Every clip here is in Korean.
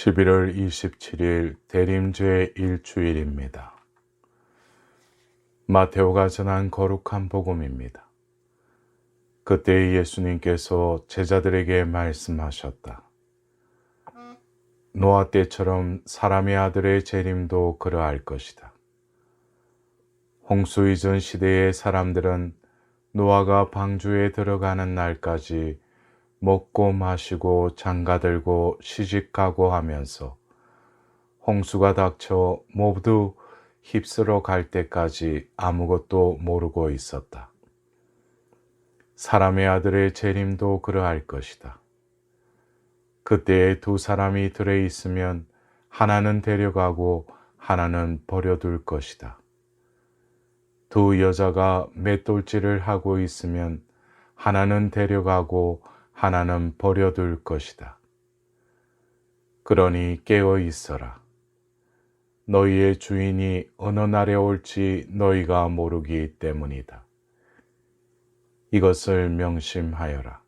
11월 27일 대림제 일주일입니다. 마테오가 전한 거룩한 복음입니다. 그때 예수님께서 제자들에게 말씀하셨다. 노아 때처럼 사람의 아들의 재림도 그러할 것이다. 홍수 이전 시대의 사람들은 노아가 방주에 들어가는 날까지 먹고 마시고 장가들고 시집가고 하면서 홍수가 닥쳐 모두 휩쓸어 갈 때까지 아무것도 모르고 있었다. 사람의 아들의 재림도 그러할 것이다. 그때에 두 사람이 들에 있으면 하나는 데려가고 하나는 버려둘 것이다. 두 여자가 맷돌질을 하고 있으면 하나는 데려가고 하나는 버려둘 것이다. 그러니 깨어 있어라. 너희의 주인이 어느 날에 올지 너희가 모르기 때문이다. 이것을 명심하여라.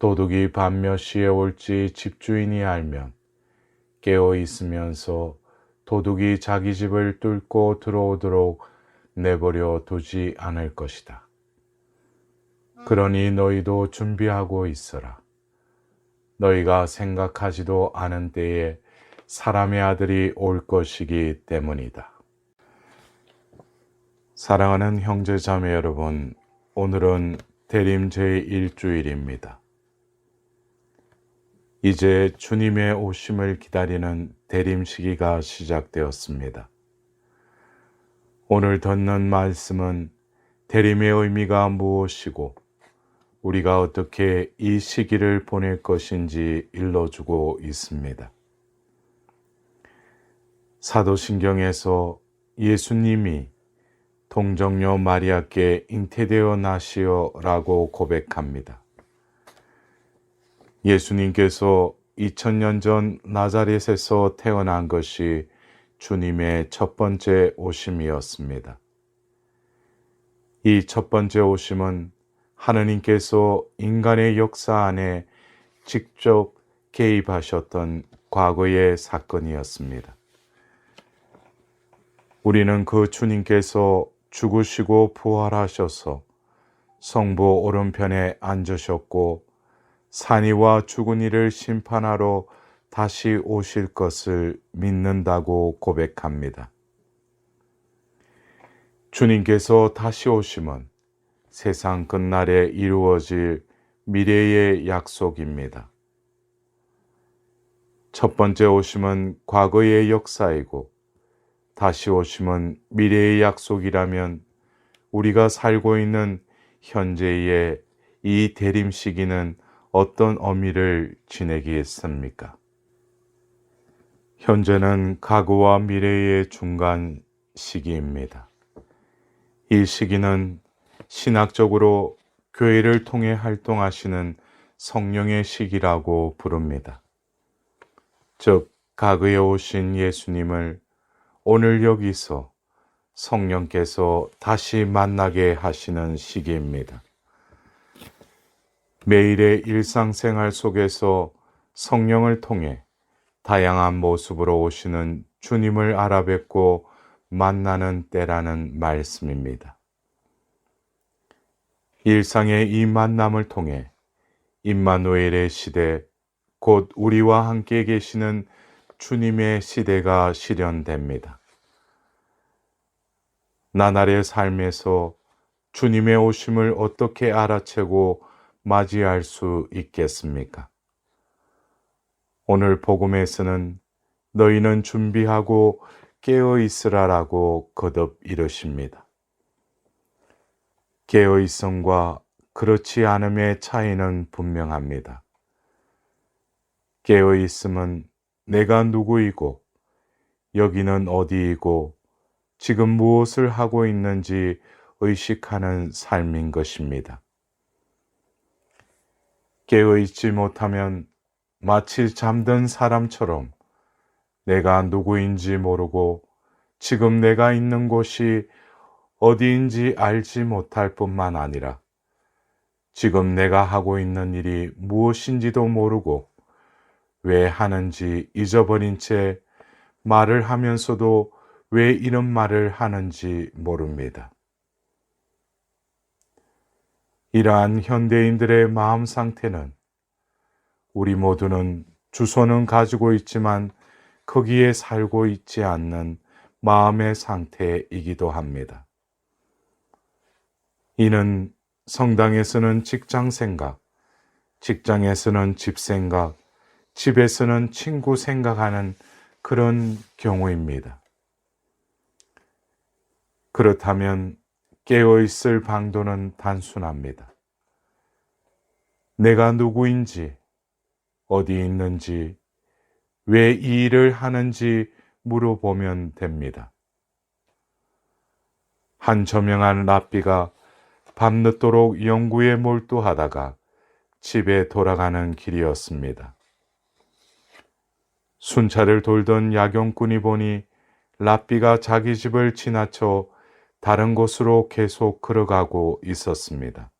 도둑이 밤 몇 시에 올지 집주인이 알면 깨어 있으면서 도둑이 자기 집을 뚫고 들어오도록 내버려 두지 않을 것이다. 그러니 너희도 준비하고 있어라. 너희가 생각하지도 않은 때에 사람의 아들이 올 것이기 때문이다. 사랑하는 형제자매 여러분, 오늘은 대림 제1주일입니다. 이제 주님의 오심을 기다리는 대림 시기가 시작되었습니다. 오늘 듣는 말씀은 대림의 의미가 무엇이고 우리가 어떻게 이 시기를 보낼 것인지 일러주고 있습니다. 사도신경에서 예수님이 동정녀 마리아께 잉태되어 나시어라고 고백합니다. 예수님께서 2000년 전 나자렛에서 태어난 것이 주님의 첫 번째 오심이었습니다. 이 첫 번째 오심은 하느님께서 인간의 역사 안에 직접 개입하셨던 과거의 사건이었습니다. 우리는 그 주님께서 죽으시고 부활하셔서 성부 오른편에 앉으셨고 산이와 죽은 이를 심판하러 다시 오실 것을 믿는다고 고백합니다. 주님께서 다시 오심은 세상 끝날에 이루어질 미래의 약속입니다. 첫 번째 오심은 과거의 역사이고 다시 오심은 미래의 약속이라면 우리가 살고 있는 현재의 이 대림 시기는 어떤 의미를 지니겠습니까? 현재는 과거와 미래의 중간 시기입니다. 이 시기는 신학적으로 교회를 통해 활동하시는 성령의 시기라고 부릅니다. 즉, 과거에 오신 예수님을 오늘 여기서 성령께서 다시 만나게 하시는 시기입니다. 매일의 일상생활 속에서 성령을 통해 다양한 모습으로 오시는 주님을 알아뵙고 만나는 때라는 말씀입니다. 일상의 이 만남을 통해 임마누엘의 시대, 곧 우리와 함께 계시는 주님의 시대가 실현됩니다. 나날의 삶에서 주님의 오심을 어떻게 알아채고 맞이할 수 있겠습니까? 오늘 복음에서는 너희는 준비하고 깨어 있으라라고 거듭 이르십니다. 깨어 있음과 그렇지 않음의 차이는 분명합니다. 깨어 있음은 내가 누구이고 여기는 어디이고 지금 무엇을 하고 있는지 의식하는 삶인 것입니다. 깨어 있지 못하면 마치 잠든 사람처럼 내가 누구인지 모르고 지금 내가 있는 곳이 어디인지 알지 못할 뿐만 아니라 지금 내가 하고 있는 일이 무엇인지도 모르고 왜 하는지 잊어버린 채 말을 하면서도 왜 이런 말을 하는지 모릅니다. 이러한 현대인들의 마음 상태는 우리 모두는 주소는 가지고 있지만 거기에 살고 있지 않는 마음의 상태이기도 합니다. 이는 성당에서는 직장 생각, 직장에서는 집 생각, 집에서는 친구 생각하는 그런 경우입니다. 그렇다면 깨어있을 방도는 단순합니다. 내가 누구인지, 어디 있는지, 왜 이 일을 하는지 물어보면 됩니다. 한 저명한 랍비가 밤늦도록 연구에 몰두하다가 집에 돌아가는 길이었습니다. 순찰을 돌던 야경꾼이 보니 랍비가 자기 집을 지나쳐 다른 곳으로 계속 걸어가고 있었습니다.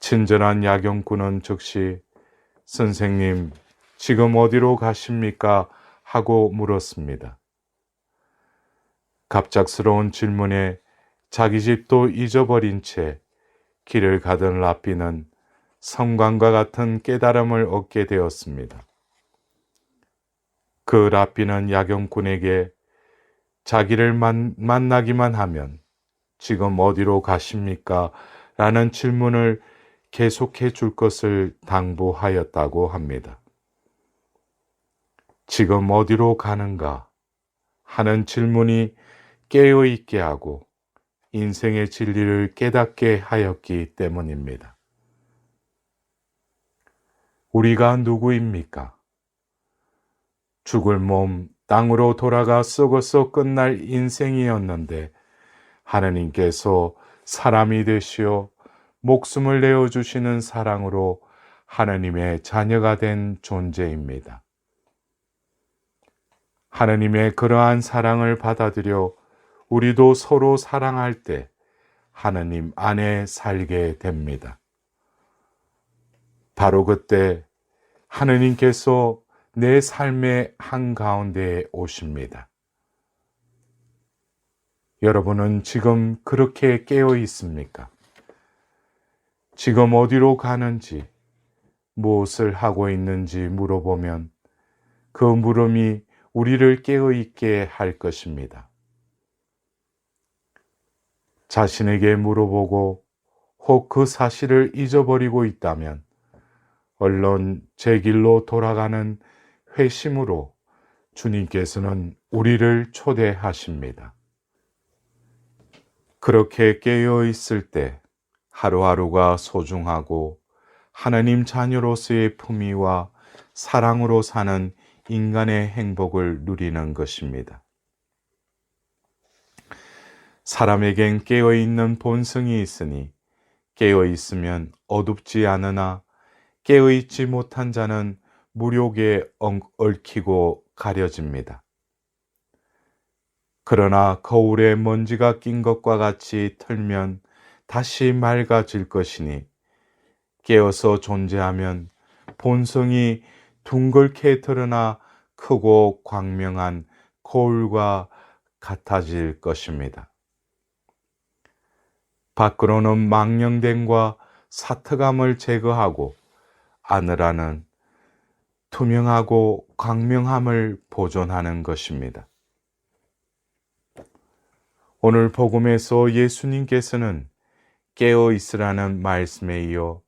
친절한 야경꾼은 즉시 선생님, 지금 어디로 가십니까? 하고 물었습니다. 갑작스러운 질문에 자기 집도 잊어버린 채 길을 가던 랍비는 성광과 같은 깨달음을 얻게 되었습니다. 그 랍비는 야경꾼에게 자기를 만나기만 하면 지금 어디로 가십니까? 라는 질문을 계속해 줄 것을 당부하였다고 합니다. 지금 어디로 가는가? 하는 질문이 깨어있게 하고 인생의 진리를 깨닫게 하였기 때문입니다. 우리가 누구입니까? 죽을 몸 땅으로 돌아가 썩어서 끝날 인생이었는데 하느님께서 사람이 되시어 목숨을 내어주시는 사랑으로 하느님의 자녀가 된 존재입니다. 하느님의 그러한 사랑을 받아들여 우리도 서로 사랑할 때 하느님 안에 살게 됩니다. 바로 그때 하느님께서 내 삶의 한가운데에 오십니다. 여러분은 지금 그렇게 깨어 있습니까? 지금 어디로 가는지, 무엇을 하고 있는지 물어보면 그 물음이 우리를 깨어 있게 할 것입니다. 자신에게 물어보고 혹 그 사실을 잊어버리고 있다면 얼른 제 길로 돌아가는 회심으로 주님께서는 우리를 초대하십니다. 그렇게 깨어 있을 때 하루하루가 소중하고 하나님 자녀로서의 품위와 사랑으로 사는 인간의 행복을 누리는 것입니다. 사람에겐 깨어있는 본성이 있으니 깨어있으면 어둡지 않으나 깨어있지 못한 자는 무력에 얽히고 가려집니다. 그러나 거울에 먼지가 낀 것과 같이 털면 다시 맑아질 것이니 깨어서 존재하면 본성이 둥글게 드러나 크고 광명한 거울과 같아질 것입니다. 밖으로는 망령됨과 사특함을 제거하고 안으라는 투명하고 광명함을 보존하는 것입니다. 오늘 복음에서 예수님께서는 깨어 있으라는 말씀에 이어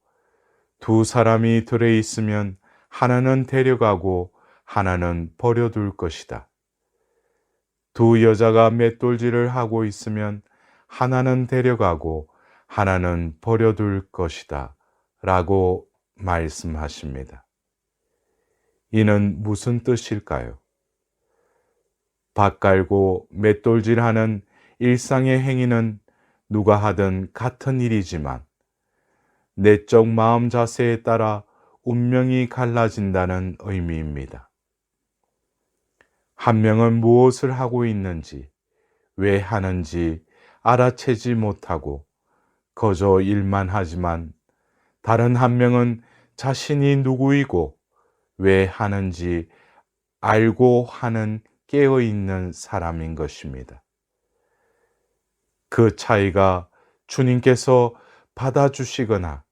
두 사람이 들에 있으면 하나는 데려가고 하나는 버려둘 것이다. 두 여자가 맷돌질을 하고 있으면 하나는 데려가고 하나는 버려둘 것이다. 라고 말씀하십니다. 이는 무슨 뜻일까요? 밭 갈고 맷돌질하는 일상의 행위는 누가 하든 같은 일이지만 내적 마음 자세에 따라 운명이 갈라진다는 의미입니다. 한 명은 무엇을 하고 있는지, 왜 하는지 알아채지 못하고 거저 일만 하지만 다른 한 명은 자신이 누구이고 왜 하는지 알고 하는 깨어있는 사람인 것입니다. 그 차이가 주님께서 받아주시거나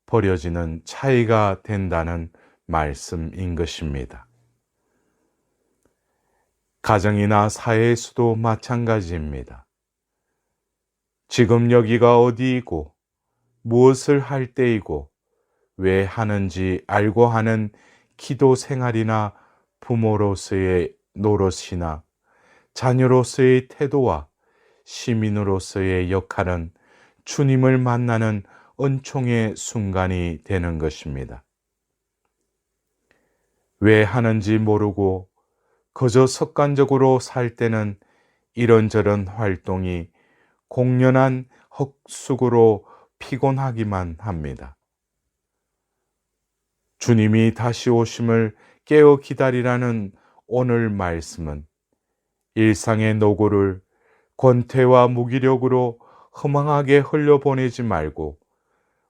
버려지는 차이가 된다는 말씀인 것입니다. 가정이나 사회에서도 마찬가지입니다. 지금 여기가 어디이고 무엇을 할 때이고 왜 하는지 알고 하는 기도 생활이나 부모로서의 노릇이나 자녀로서의 태도와 시민으로서의 역할은 주님을 만나는 은총의 순간이 되는 것입니다. 왜 하는지 모르고 그저 습관적으로 살 때는 이런저런 활동이 공연한 헛수고로 피곤하기만 합니다. 주님이 다시 오심을 깨어 기다리라는 오늘 말씀은 일상의 노고를 권태와 무기력으로 허망하게 흘려보내지 말고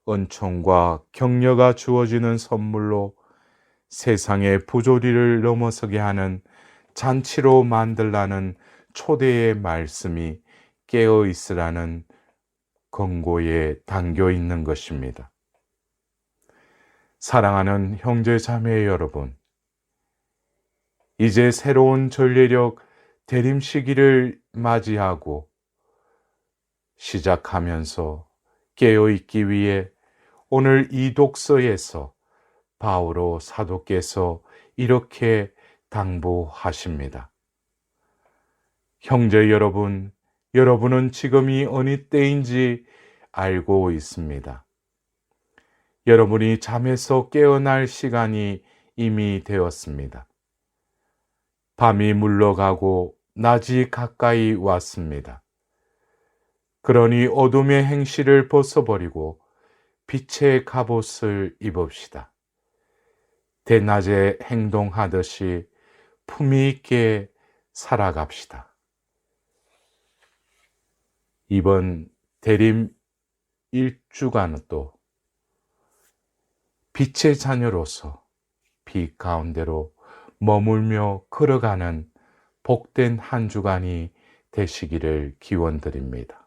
은총과 격려가 주어지는 선물로 세상의 부조리를 넘어서게 하는 잔치로 만들라는 초대의 말씀이 깨어 있으라는 권고에 담겨 있는 것입니다. 사랑하는 형제 자매 여러분, 이제 새로운 전례력 대림 시기를 맞이하고 시작하면서 깨어 있기 위해 오늘 이 독서에서 바오로 사도께서 이렇게 당부하십니다. 형제 여러분, 여러분은 지금이 어느 때인지 알고 있습니다. 여러분이 잠에서 깨어날 시간이 이미 되었습니다. 밤이 물러가고 낮이 가까이 왔습니다. 그러니 어둠의 행실을 벗어버리고 빛의 갑옷을 입읍시다. 대낮에 행동하듯이 품위 있게 살아갑시다. 이번 대림 1주간도 빛의 자녀로서 빛 가운데로 머물며 걸어가는 복된 한 주간이 되시기를 기원드립니다.